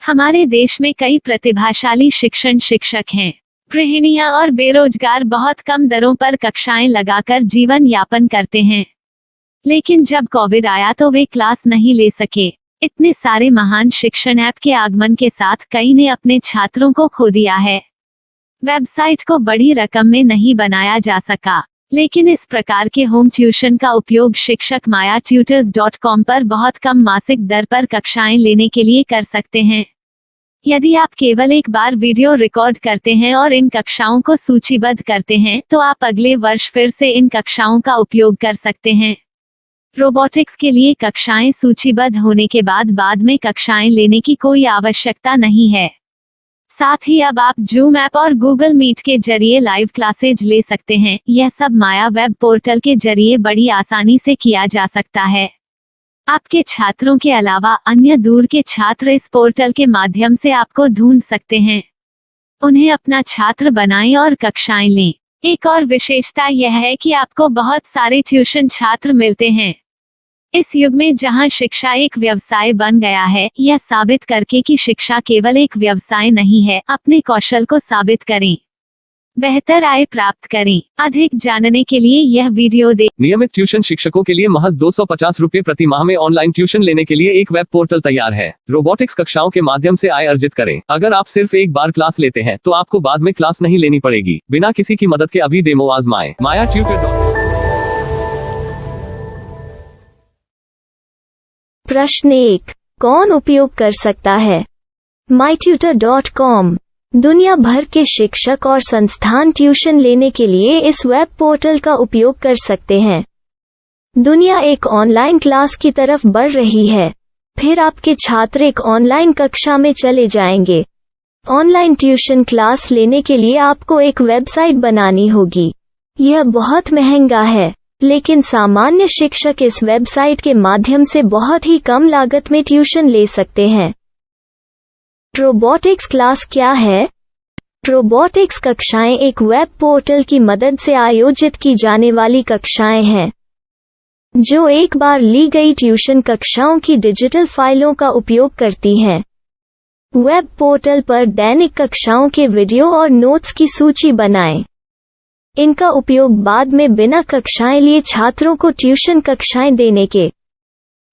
हमारे देश में कई प्रतिभाशाली शिक्षण शिक्षक हैं। गृहिणियां और बेरोजगार बहुत कम दरों पर कक्षाएं लगाकर जीवन यापन करते हैं। लेकिन जब कोविड आया तो वे क्लास नहीं ले सके। इतने सारे महान शिक्षण ऐप के आगमन के साथ कई ने अपने छात्रों को खो दिया है। वेबसाइट को बड़ी रकम में नहीं बनाया जा सका, लेकिन इस प्रकार के होम ट्यूशन का उपयोग शिक्षक myatutors.com पर बहुत कम मासिक दर पर कक्षाएं लेने के लिए कर सकते हैं। यदि आप केवल एक बार वीडियो रिकॉर्ड करते हैं और इन कक्षाओं को सूचीबद्ध करते हैं तो आप अगले वर्ष फिर से इन कक्षाओं का उपयोग कर सकते हैं। रोबोटिक्स के लिए कक्षाएं सूचीबद्ध होने के बाद में कक्षाएं लेने की कोई आवश्यकता नहीं है। साथ ही अब आप जूम ऐप और गूगल मीट के जरिए लाइव क्लासेज ले सकते हैं। यह सब माया वेब पोर्टल के जरिए बड़ी आसानी से किया जा सकता है। आपके छात्रों के अलावा अन्य दूर के छात्र इस पोर्टल के माध्यम से आपको ढूंढ सकते हैं। उन्हें अपना छात्र बनाएं और कक्षाएं लें। एक और विशेषता यह है कि आपको बहुत सारे ट्यूशन छात्र मिलते हैं। इस युग में जहां शिक्षा एक व्यवसाय बन गया है, यह साबित करके कि शिक्षा केवल एक व्यवसाय नहीं है, अपने कौशल को साबित करें, बेहतर आय प्राप्त करें। अधिक जानने के लिए यह वीडियो देखें। नियमित ट्यूशन शिक्षकों के लिए महज 250 रुपए प्रति माह में ऑनलाइन ट्यूशन लेने के लिए एक वेब पोर्टल तैयार है। रोबोटिक्स कक्षाओं के माध्यम से आय अर्जित करें। अगर आप सिर्फ एक बार क्लास लेते हैं तो आपको बाद में क्लास नहीं लेनी पड़ेगी। बिना किसी की मदद के अभी डेमो आजमाएं। myatutors.com। प्रश्न 1, कौन उपयोग कर सकता है? mytutor.com दुनिया भर के शिक्षक और संस्थान ट्यूशन लेने के लिए इस वेब पोर्टल का उपयोग कर सकते हैं। दुनिया एक ऑनलाइन क्लास की तरफ बढ़ रही है। फिर आपके छात्र एक ऑनलाइन कक्षा में चले जाएंगे। ऑनलाइन ट्यूशन क्लास लेने के लिए आपको एक वेबसाइट बनानी होगी। यह बहुत महंगा है, लेकिन सामान्य शिक्षक इस वेबसाइट के माध्यम से बहुत ही कम लागत में ट्यूशन ले सकते हैं। रोबोटिक्स क्लास क्या है? रोबोटिक्स कक्षाएं एक वेब पोर्टल की मदद से आयोजित की जाने वाली कक्षाएं हैं, जो एक बार ली गई ट्यूशन कक्षाओं की डिजिटल फाइलों का उपयोग करती हैं। वेब पोर्टल पर दैनिक कक्षाओं के वीडियो और नोट्स की सूची बनाएं। इनका उपयोग बाद में बिना कक्षाएं लिए छात्रों को ट्यूशन कक्षाएं देने के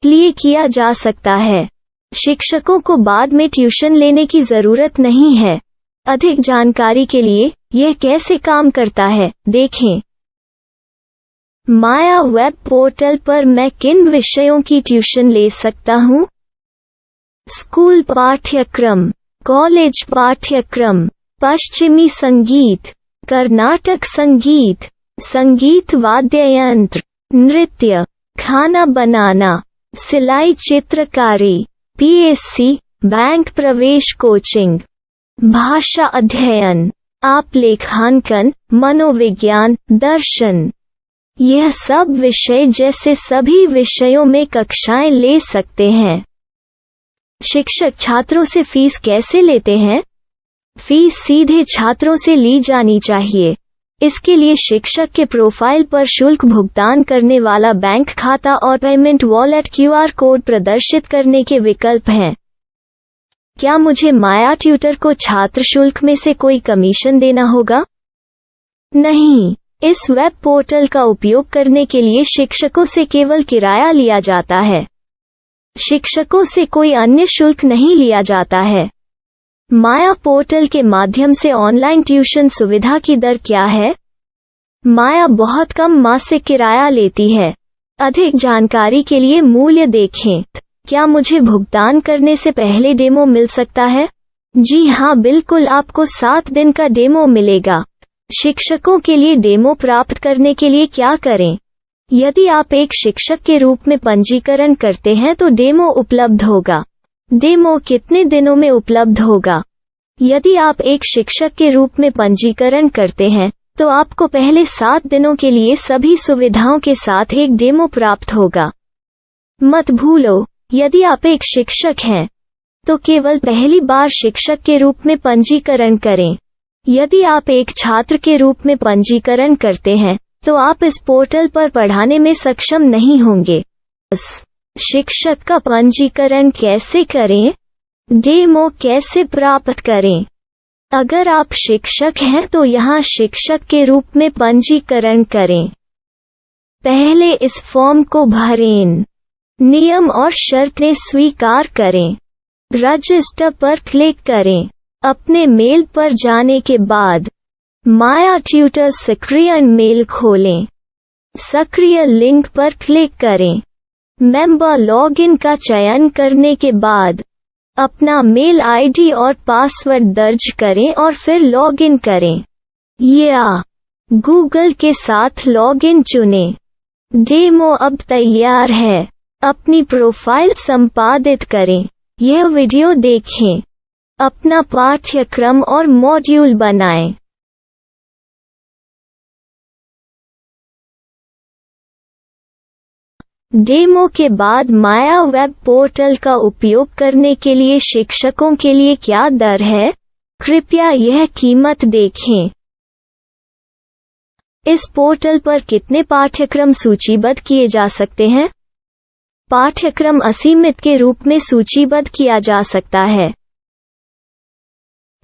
लिए किया जा सकता है। शिक्षकों को बाद में ट्यूशन लेने की जरूरत नहीं है। अधिक जानकारी के लिए यह कैसे काम करता है, देखें। माया वेब पोर्टल पर मैं किन विषयों की ट्यूशन ले सकता हूँ? स्कूल पाठ्यक्रम, कॉलेज पाठ्यक्रम, पश्चिमी संगीत, कर्नाटक संगीत, संगीत वाद्य यंत्र, नृत्य, खाना बनाना, सिलाई चित्रकारी, पीएससी, बैंक प्रवेश कोचिंग, भाषा अध्ययन, आप लेखांकन, मनोविज्ञान, दर्शन। यह सब विषय जैसे सभी विषयों में कक्षाएं ले सकते हैं। शिक्षक छात्रों से फीस कैसे लेते हैं? फीस सीधे छात्रों से ली जानी चाहिए। इसके लिए शिक्षक के प्रोफाइल पर शुल्क भुगतान करने वाला बैंक खाता और पेमेंट वॉलेट क्यूआर कोड प्रदर्शित करने के विकल्प हैं। क्या मुझे माया ट्यूटर को छात्र शुल्क में से कोई कमीशन देना होगा? नहीं, इस वेब पोर्टल का उपयोग करने के लिए शिक्षकों से केवल किराया लिया जाता है। शिक्षकों से कोई अन्य शुल्क नहीं लिया जाता है। माया पोर्टल के माध्यम से ऑनलाइन ट्यूशन सुविधा की दर क्या है? माया बहुत कम मासिक किराया लेती है। अधिक जानकारी के लिए मूल्य देखें। क्या मुझे भुगतान करने से पहले डेमो मिल सकता है? जी हाँ, बिल्कुल, आपको 7 दिन का डेमो मिलेगा। शिक्षकों के लिए डेमो प्राप्त करने के लिए क्या करें? यदि आप एक शिक्षक के रूप में पंजीकरण करते हैं तो डेमो उपलब्ध होगा। डेमो कितने दिनों में उपलब्ध होगा? यदि आप एक शिक्षक के रूप में पंजीकरण करते हैं तो आपको पहले 7 दिनों के लिए सभी सुविधाओं के साथ एक डेमो प्राप्त होगा। मत भूलो, यदि आप एक शिक्षक हैं तो केवल पहली बार शिक्षक के रूप में पंजीकरण करें। यदि आप एक छात्र के रूप में पंजीकरण करते हैं तो आप इस पोर्टल पर पढ़ाने में सक्षम नहीं होंगे। शिक्षक का पंजीकरण कैसे करें? डेमो कैसे प्राप्त करें? अगर आप शिक्षक हैं तो यहाँ शिक्षक के रूप में पंजीकरण करें। पहले इस फॉर्म को भरें। नियम और शर्तें स्वीकार करें। रजिस्टर पर क्लिक करें। अपने मेल पर जाने के बाद माया ट्यूटर सक्रिय मेल खोलें। सक्रिय लिंक पर क्लिक करें। मेंबर लॉगिन का चयन करने के बाद अपना मेल आईडी और पासवर्ड दर्ज करें और फिर लॉगिन करें या गूगल के साथ लॉगिन चुनें। डेमो अब तैयार है। अपनी प्रोफाइल संपादित करें। यह वीडियो देखें। अपना पाठ्यक्रम और मॉड्यूल बनाएं। डेमो के बाद माया वेब पोर्टल का उपयोग करने के लिए शिक्षकों के लिए क्या दर है? कृपया यह कीमत देखें। इस पोर्टल पर कितने पाठ्यक्रम सूचीबद्ध किए जा सकते हैं? पाठ्यक्रम असीमित के रूप में सूचीबद्ध किया जा सकता है।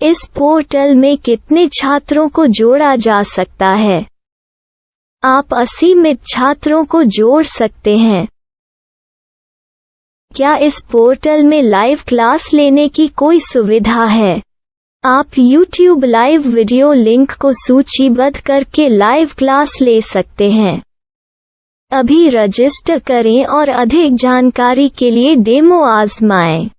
इस पोर्टल में कितने छात्रों को जोड़ा जा सकता है? आप असीमित छात्रों को जोड़ सकते हैं। क्या इस पोर्टल में लाइव क्लास लेने की कोई सुविधा है? आप YouTube लाइव वीडियो लिंक को सूचीबद्ध करके लाइव क्लास ले सकते हैं। अभी रजिस्टर करें और अधिक जानकारी के लिए डेमो आजमाएं।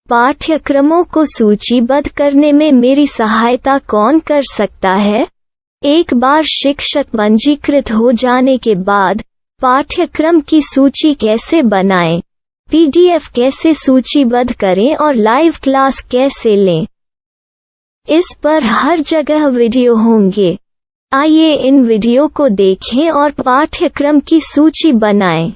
पाठ्यक्रमों को सूचीबद्ध करने में मेरी सहायता कौन कर सकता है? एक बार शिक्षक पंजीकृत हो जाने के बाद पाठ्यक्रम की सूची कैसे बनाएं? PDF कैसे सूचीबद्ध करें और लाइव क्लास कैसे लें? इस पर हर जगह वीडियो होंगे। आइए इन वीडियो को देखें और पाठ्यक्रम की सूची बनाएं।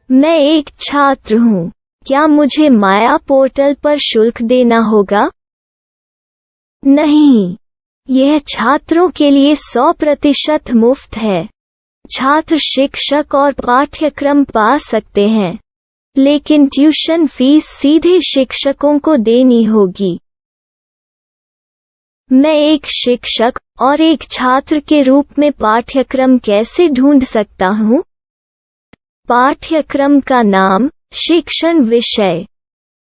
मैं एक छात्र हूँ। क्या मुझे माया पोर्टल पर शुल्क देना होगा? नहीं, यह छात्रों के लिए 100% मुफ्त है। छात्र शिक्षक और पाठ्यक्रम पा सकते हैं, लेकिन ट्यूशन फीस सीधे शिक्षकों को देनी होगी। मैं एक शिक्षक और एक छात्र के रूप में पाठ्यक्रम कैसे ढूंढ सकता हूँ? पाठ्यक्रम का नाम, शिक्षण विषय,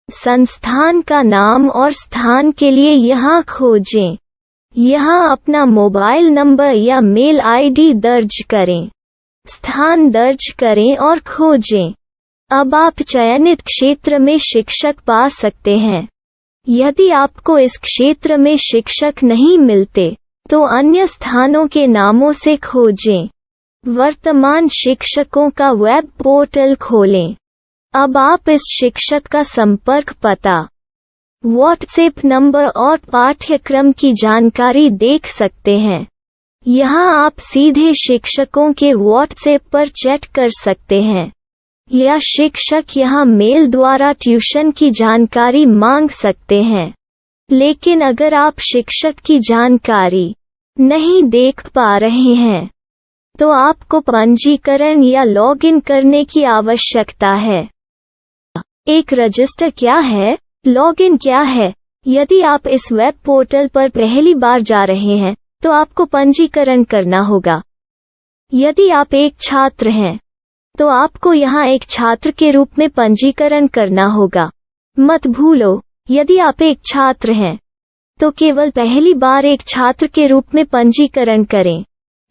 संस्थान का नाम और स्थान के लिए यहाँ खोजें। यहाँ अपना मोबाइल नंबर या मेल आईडी दर्ज करें। स्थान दर्ज करें और खोजें। अब आप चयनित क्षेत्र में शिक्षक पा सकते हैं। यदि आपको इस क्षेत्र में शिक्षक नहीं मिलते, तो अन्य स्थानों के नामों से खोजें। वर्तमान शिक्षकों का वेब पोर्टल खोलें। अब आप इस शिक्षक का संपर्क पता, व्हाट्सएप नंबर और पाठ्यक्रम की जानकारी देख सकते हैं। यहाँ आप सीधे शिक्षकों के व्हाट्सएप पर चैट कर सकते हैं या शिक्षक यहाँ मेल द्वारा ट्यूशन की जानकारी मांग सकते हैं। लेकिन अगर आप शिक्षक की जानकारी नहीं देख पा रहे हैं, तो आपको पंजीकरण या लॉगिन करने की आवश्यकता है। एक रजिस्टर क्या है? लॉगिन क्या है? यदि आप इस वेब पोर्टल पर पहली बार जा रहे हैं, तो आपको पंजीकरण करना होगा। यदि आप एक छात्र हैं, तो आपको यहाँ एक छात्र के रूप में पंजीकरण करना होगा। मत भूलो, यदि आप एक छात्र हैं, तो केवल पहली बार एक छात्र के रूप में पंजीकरण करें।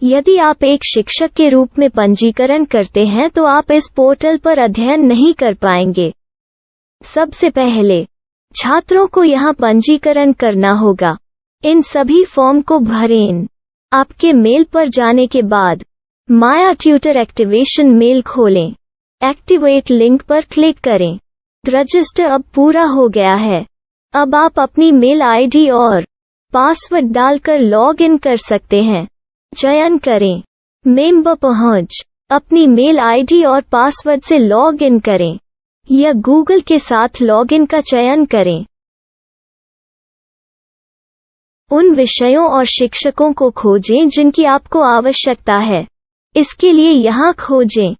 यदि आप एक शिक्षक के रूप में पंजीकरण करते हैं, तो आप इस पोर्टल पर अध्ययन नहीं कर पाएंगे। सबसे पहले छात्रों को यहाँ पंजीकरण करना होगा। इन सभी फॉर्म को भरें। आपके मेल पर जाने के बाद माया ट्यूटर एक्टिवेशन मेल खोलें। एक्टिवेट लिंक पर क्लिक करें। रजिस्टर अब पूरा हो गया है। अब आप अपनी मेल आईडी और पासवर्ड डालकर लॉग इन कर सकते हैं। चयन करें मेंबर पहुंच। अपनी मेल आईडी और पासवर्ड से लॉग इन करें या गूगल के साथ लॉगिन का चयन करें। उन विषयों और शिक्षकों को खोजें जिनकी आपको आवश्यकता है। इसके लिए यहाँ खोजें।